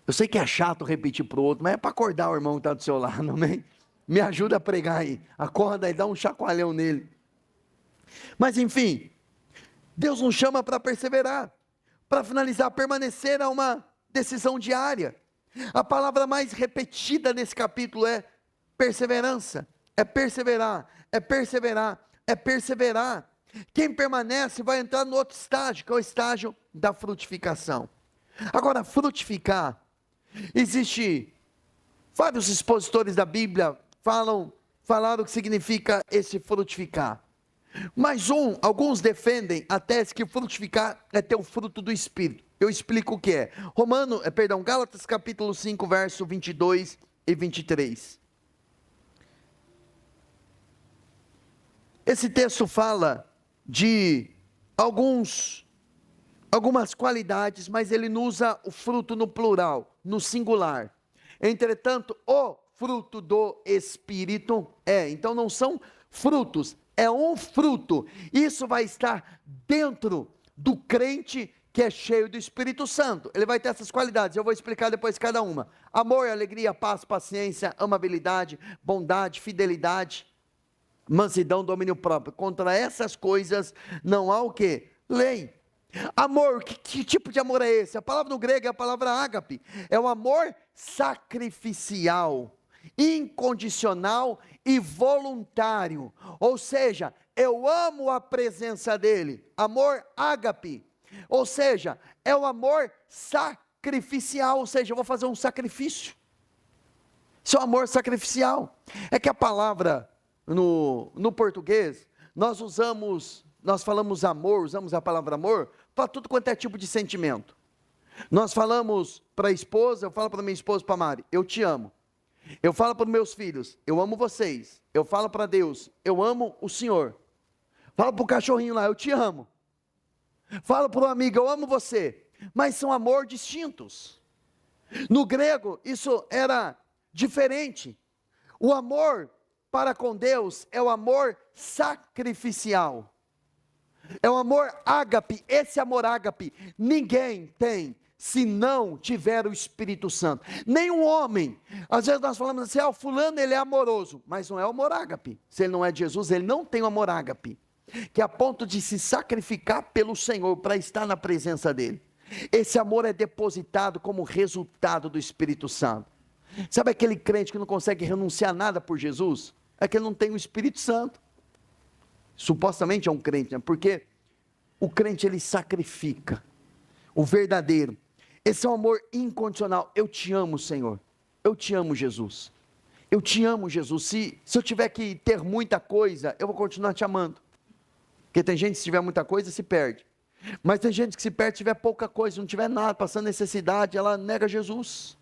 Eu sei que é chato repetir para o outro, mas é para acordar o irmão que está do seu lado, amém? Me ajuda a pregar aí, acorda e dá um chacoalhão nele. Mas enfim, Deus nos chama para perseverar. Para finalizar, permanecer é uma decisão diária. A palavra mais repetida nesse capítulo é perseverança. É perseverar, é perseverar, é perseverar. Quem permanece vai entrar no outro estágio, que é o estágio da frutificação. Agora, frutificar, existe vários expositores da Bíblia falaram o que significa esse frutificar. Mas alguns defendem a tese que frutificar é ter o fruto do Espírito. Eu explico o que é. Gálatas capítulo 5, verso 22 e 23. Esse texto fala de algumas qualidades, mas ele não usa o fruto no plural, no singular. Entretanto, o fruto do Espírito então não são frutos, é um fruto. Isso vai estar dentro do crente que é cheio do Espírito Santo. Ele vai ter essas qualidades, eu vou explicar depois cada uma. Amor, alegria, paz, paciência, amabilidade, bondade, fidelidade, mansidão, domínio próprio. Contra essas coisas não há o quê? Lei. Amor, que tipo de amor é esse? A palavra no grego é a palavra ágape. É o amor sacrificial, incondicional e voluntário. Ou seja, eu amo a presença dele. Amor ágape. Ou seja, é o amor sacrificial. Ou seja, eu vou fazer um sacrifício. Isso é um amor sacrificial. É que a palavra no português, nós falamos amor, usamos a palavra amor para tudo quanto é tipo de sentimento. Nós falamos para a esposa, eu falo para minha esposa, para a Mari, eu te amo. Eu falo para os meus filhos, eu amo vocês. Eu falo para Deus, eu amo o Senhor. Falo para o cachorrinho lá, eu te amo. Falo para o amigo, eu amo você. Mas são amor distintos. No grego, isso era diferente. O amor para com Deus é o amor sacrificial. É o amor ágape. Esse amor ágape ninguém tem se não tiver o Espírito Santo. Nenhum homem. Às vezes nós falamos assim, o fulano ele é amoroso, mas não é o amor ágape. Se ele não é de Jesus, ele não tem o amor ágape, que é a ponto de se sacrificar pelo Senhor para estar na presença dele. Esse amor é depositado como resultado do Espírito Santo. Sabe aquele crente que não consegue renunciar a nada por Jesus? É que ele não tem o Espírito Santo. Supostamente é um crente, né? Porque o crente ele sacrifica. O verdadeiro. Esse é um amor incondicional. Eu te amo, Senhor. Eu te amo, Jesus. Eu te amo, Jesus. Se eu tiver que ter muita coisa, eu vou continuar te amando. Porque tem gente que se tiver muita coisa, se perde. Mas tem gente que se perde se tiver pouca coisa, não tiver nada, passando necessidade, ela nega Jesus.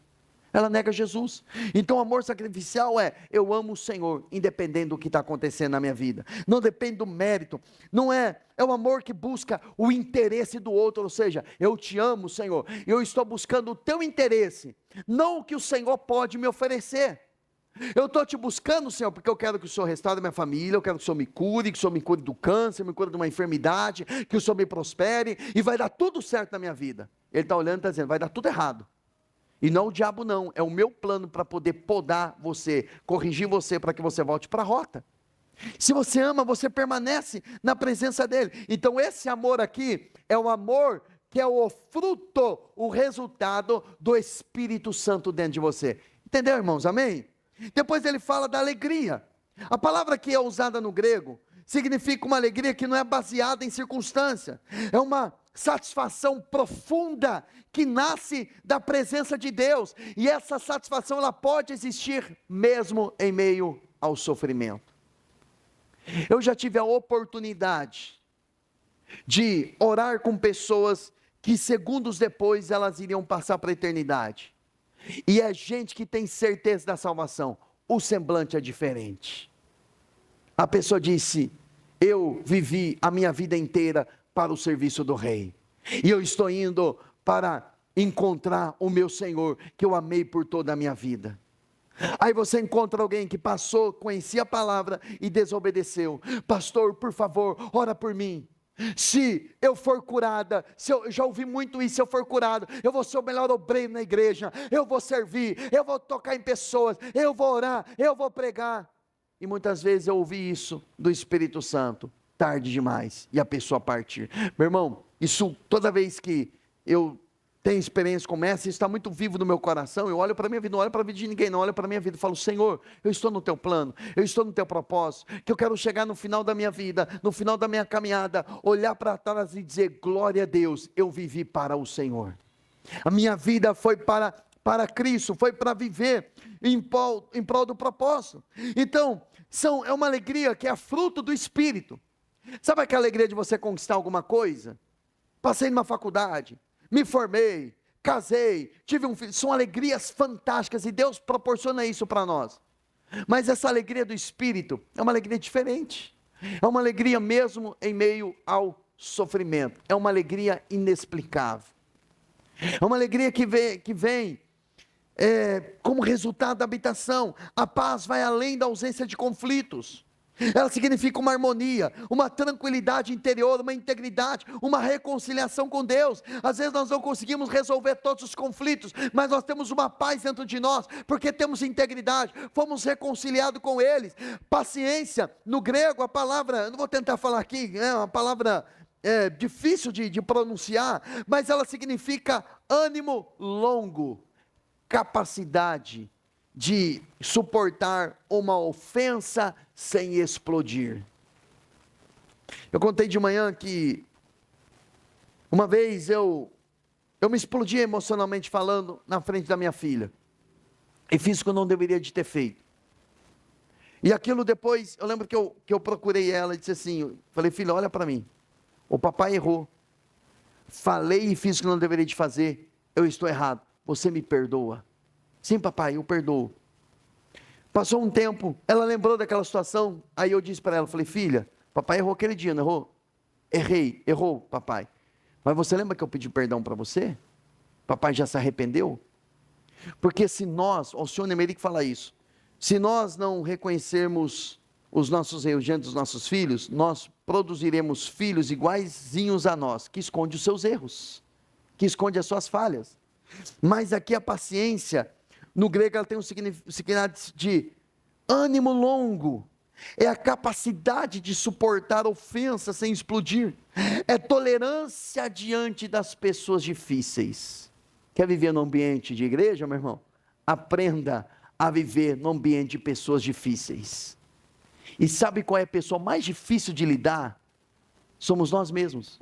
Ela nega Jesus. Então o amor sacrificial eu amo o Senhor, independente do que está acontecendo na minha vida. Não depende do mérito. Não é o amor que busca o interesse do outro. Ou seja, eu te amo, Senhor. Eu estou buscando o teu interesse, não o que o Senhor pode me oferecer. Eu estou te buscando, Senhor, porque eu quero que o Senhor restaure minha família, eu quero que o Senhor me cure, que o Senhor me cure do câncer, me cure de uma enfermidade, que o Senhor me prospere, e vai dar tudo certo na minha vida. Ele está olhando e está dizendo, vai dar tudo errado. E não o diabo não, é o meu plano para poder podar você, corrigir você para que você volte para a rota. Se você ama, você permanece na presença dele. Então esse amor aqui é o amor que é o fruto, o resultado do Espírito Santo dentro de você. Entendeu, irmãos? Amém? Depois ele fala da alegria. A palavra que é usada no grego significa uma alegria que não é baseada em circunstância. É uma satisfação profunda que nasce da presença de Deus, e essa satisfação ela pode existir mesmo em meio ao sofrimento. Eu já tive a oportunidade de orar com pessoas que segundos depois elas iriam passar para a eternidade, e é gente que tem certeza da salvação. O semblante é diferente. A pessoa disse, eu vivi a minha vida inteira para o serviço do rei, e eu estou indo para encontrar o meu Senhor, que eu amei por toda a minha vida. Aí você encontra alguém que passou, conhecia a palavra e desobedeceu. Pastor, por favor, ora por mim. Se eu for curada, eu já ouvi muito isso, se eu for curado, eu vou ser o melhor obreiro na igreja, eu vou servir, eu vou tocar em pessoas, eu vou orar, eu vou pregar. E muitas vezes eu ouvi isso do Espírito Santo, tarde demais, e a pessoa partir. Meu irmão, isso toda vez que eu tenho experiência como essa, isso está muito vivo no meu coração. Eu olho para a minha vida, não olho para a vida de ninguém, não olho para a minha vida e falo: Senhor, eu estou no teu plano, eu estou no teu propósito, que eu quero chegar no final da minha vida, no final da minha caminhada, olhar para trás e dizer: glória a Deus, eu vivi para o Senhor. A minha vida foi para Cristo, foi para viver em prol do propósito. Então, é uma alegria que é fruto do Espírito. Sabe aquela alegria de você conquistar alguma coisa? Passei numa faculdade, me formei, casei, tive um filho. São alegrias fantásticas e Deus proporciona isso para nós. Mas essa alegria do Espírito é uma alegria diferente. É uma alegria mesmo em meio ao sofrimento. É uma alegria inexplicável. É uma alegria que vem como resultado da habitação. A paz vai além da ausência de conflitos. Ela significa uma harmonia, uma tranquilidade interior, uma integridade, uma reconciliação com Deus. Às vezes nós não conseguimos resolver todos os conflitos, mas nós temos uma paz dentro de nós, porque temos integridade, fomos reconciliados com eles. Paciência, no grego a palavra, eu não vou tentar falar aqui, é uma palavra difícil de pronunciar, mas ela significa ânimo longo, capacidade de suportar uma ofensa sem explodir. Eu contei de manhã que uma vez eu me explodi emocionalmente falando na frente da minha filha, e fiz o que eu não deveria de ter feito. E aquilo depois, eu lembro que eu procurei ela e disse assim, falei: filha, olha para mim, o papai errou, falei e fiz o que não deveria de fazer, eu estou errado, você me perdoa? Sim, papai, eu perdoo. Passou um tempo, ela lembrou daquela situação, aí eu disse para ela, falei: filha, papai errou aquele dia, não errou? Errou, papai. Mas você lembra que eu pedi perdão para você? Papai já se arrependeu? Porque se nós, o senhor Nemeric fala isso, se nós não reconhecermos os nossos erros diante dos nossos filhos, nós produziremos filhos iguaizinhos a nós, que esconde os seus erros, que esconde as suas falhas. Mas aqui a paciência, no grego ela tem um significado de ânimo longo, é a capacidade de suportar ofensa sem explodir, é tolerância diante das pessoas difíceis. Quer viver no ambiente de igreja, meu irmão? Aprenda a viver no ambiente de pessoas difíceis. E sabe qual é a pessoa mais difícil de lidar? Somos nós mesmos.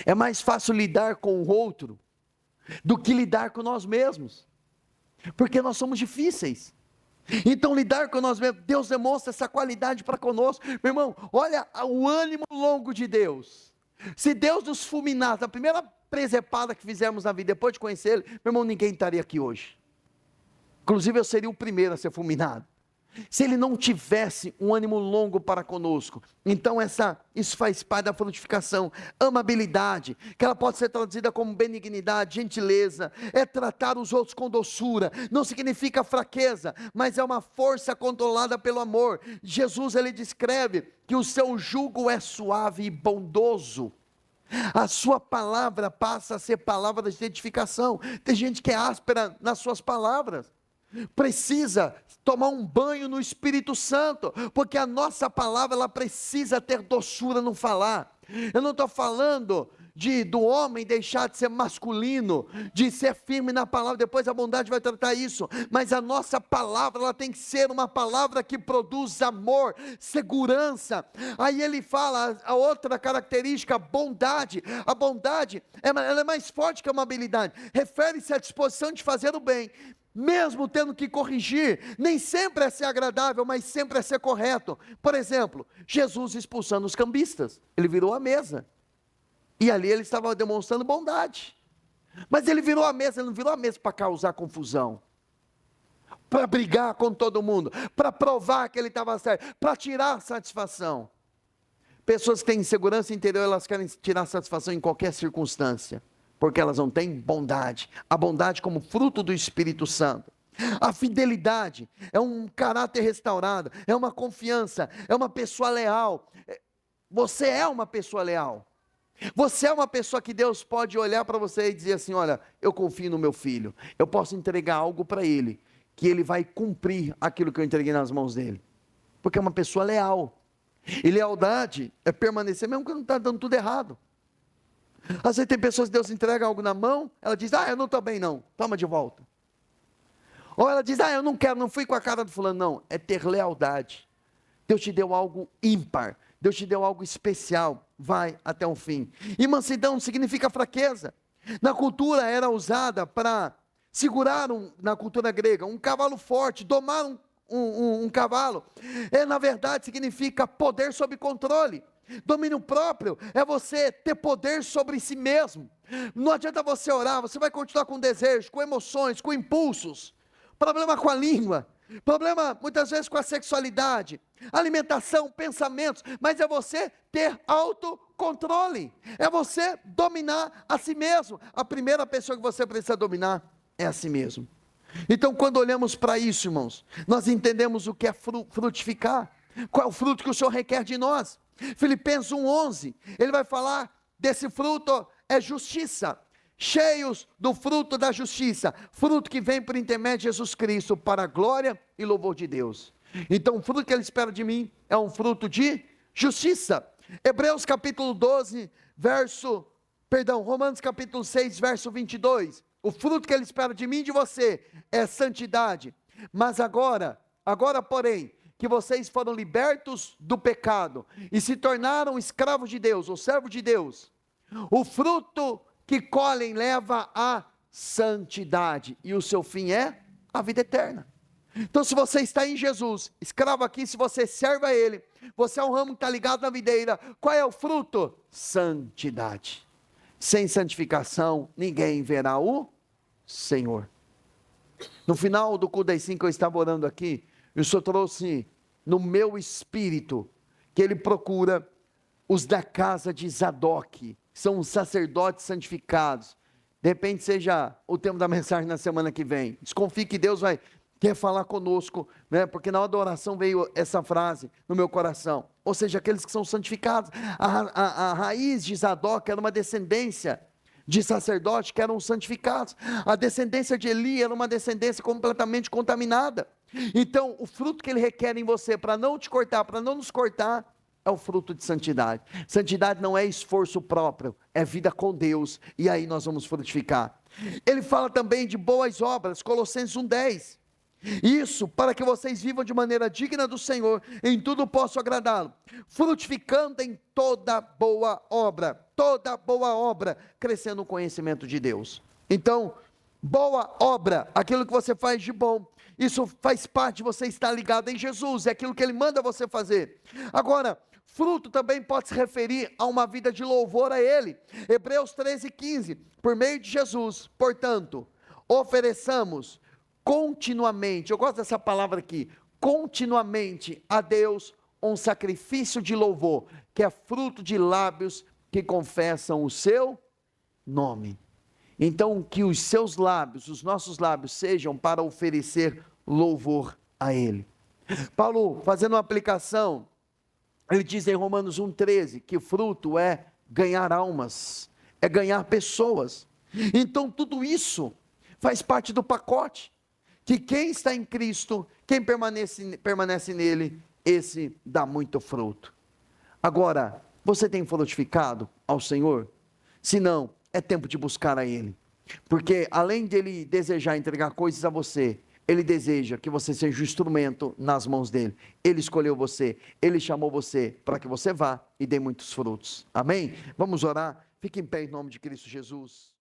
É mais fácil lidar com o outro do que lidar com nós mesmos, porque nós somos difíceis. Então lidar com nós mesmos, Deus demonstra essa qualidade para conosco. Meu irmão, olha o ânimo longo de Deus. Se Deus nos fulminasse na primeira presepada que fizermos na vida, depois de conhecer Ele, meu irmão, ninguém estaria aqui hoje. Inclusive eu seria o primeiro a ser fulminado, se Ele não tivesse um ânimo longo para conosco. Então isso faz parte da frutificação. Amabilidade, que ela pode ser traduzida como benignidade, gentileza, é tratar os outros com doçura, não significa fraqueza, mas é uma força controlada pelo amor. Jesus, ele descreve que o seu jugo é suave e bondoso. A sua palavra passa a ser palavra de edificação. Tem gente que é áspera nas suas palavras, precisa tomar um banho no Espírito Santo, porque a nossa palavra, ela precisa ter doçura no falar. Eu não estou falando do homem deixar de ser masculino, de ser firme na palavra, depois a bondade vai tratar isso, mas a nossa palavra, ela tem que ser uma palavra que produz amor, segurança. Aí ele fala a outra característica, bondade. A bondade, ela é mais forte que a amabilidade, refere-se à disposição de fazer o bem, mesmo tendo que corrigir. Nem sempre é ser agradável, mas sempre é ser correto. Por exemplo, Jesus expulsando os cambistas, ele virou a mesa, e ali ele estava demonstrando bondade, mas ele virou a mesa, ele não virou a mesa para causar confusão, para brigar com todo mundo, para provar que ele estava certo, para tirar satisfação. Pessoas que têm insegurança interior, elas querem tirar satisfação em qualquer circunstância, porque elas não têm bondade, a bondade como fruto do Espírito Santo. A fidelidade é um caráter restaurado, é uma confiança, é uma pessoa leal. Você é uma pessoa leal. Você é uma pessoa que Deus pode olhar para você e dizer assim: olha, eu confio no meu filho, eu posso entregar algo para ele, que ele vai cumprir aquilo que eu entreguei nas mãos dele, porque é uma pessoa leal. E lealdade é permanecer mesmo que não está dando tudo errado. Às vezes tem pessoas que Deus entrega algo na mão, ela diz: eu não estou bem não, toma de volta. Ou ela diz: eu não quero, não fui com a cara do fulano. Não, é ter lealdade. Deus te deu algo ímpar, Deus te deu algo especial, vai até o fim. E mansidão significa fraqueza. Na cultura era usada para segurar, na cultura grega, um cavalo forte, domar um cavalo. Na verdade significa poder sob controle. Domínio próprio é você ter poder sobre si mesmo. Não adianta você orar, você vai continuar com desejo, com emoções, com impulsos. Problema com a língua, problema muitas vezes com a sexualidade, alimentação, pensamentos, mas é você ter autocontrole, é você dominar a si mesmo. A primeira pessoa que você precisa dominar é a si mesmo. Então, quando olhamos para isso, irmãos, nós entendemos o que é frutificar, qual é o fruto que o Senhor requer de nós. Filipenses 1:11, ele vai falar desse fruto, é justiça, cheios do fruto da justiça, fruto que vem por intermédio de Jesus Cristo, para a glória e louvor de Deus. Então o fruto que ele espera de mim, é um fruto de justiça. Hebreus capítulo 12, Romanos capítulo 6, verso 22, o fruto que ele espera de mim e de você, é santidade. Mas agora porém, que vocês foram libertos do pecado, e se tornaram escravos de Deus, ou servos de Deus, o fruto que colhem leva à santidade, e o seu fim é a vida eterna. Então, se você está em Jesus, escravo aqui, se você serve a Ele, você é um ramo que está ligado na videira, qual é o fruto? Santidade. Sem santificação, ninguém verá o Senhor. No final do culto das 5, eu estava orando aqui, e o Senhor trouxe no meu espírito, que Ele procura os da casa de Zadok, são os sacerdotes santificados. De repente seja o tema da mensagem na semana que vem. Desconfie que Deus vai quer falar conosco, né? Porque na hora da oração veio essa frase no meu coração, ou seja, aqueles que são santificados. A raiz de Zadok era uma descendência de sacerdotes que eram santificados. A descendência de Eli era uma descendência completamente contaminada. Então o fruto que ele requer em você, para não te cortar, para não nos cortar, é o fruto de santidade. Santidade não é esforço próprio, é vida com Deus, e aí nós vamos frutificar. Ele fala também de boas obras, Colossenses 1:10, isso para que vocês vivam de maneira digna do Senhor, em tudo possam agradá-lo, frutificando em toda boa obra, crescendo no conhecimento de Deus. Então, boa obra, aquilo que você faz de bom, isso faz parte de você estar ligado em Jesus, é aquilo que Ele manda você fazer. Agora, fruto também pode se referir a uma vida de louvor a Ele. Hebreus 13:15, por meio de Jesus, portanto, ofereçamos continuamente, eu gosto dessa palavra aqui, continuamente a Deus um sacrifício de louvor, que é fruto de lábios que confessam o seu nome. Então, que os seus lábios, os nossos lábios, sejam para oferecer louvor a Ele. Paulo, fazendo uma aplicação, ele diz em Romanos 1:13, que fruto é ganhar almas, é ganhar pessoas. Então, tudo isso faz parte do pacote, que quem está em Cristo, quem permanece nele, esse dá muito fruto. Agora, você tem frutificado ao Senhor? Se não, é tempo de buscar a Ele, porque além de Ele desejar entregar coisas a você, Ele deseja que você seja um instrumento nas mãos dEle. Ele escolheu você, Ele chamou você para que você vá e dê muitos frutos, amém? Vamos orar, fique em pé em nome de Cristo Jesus.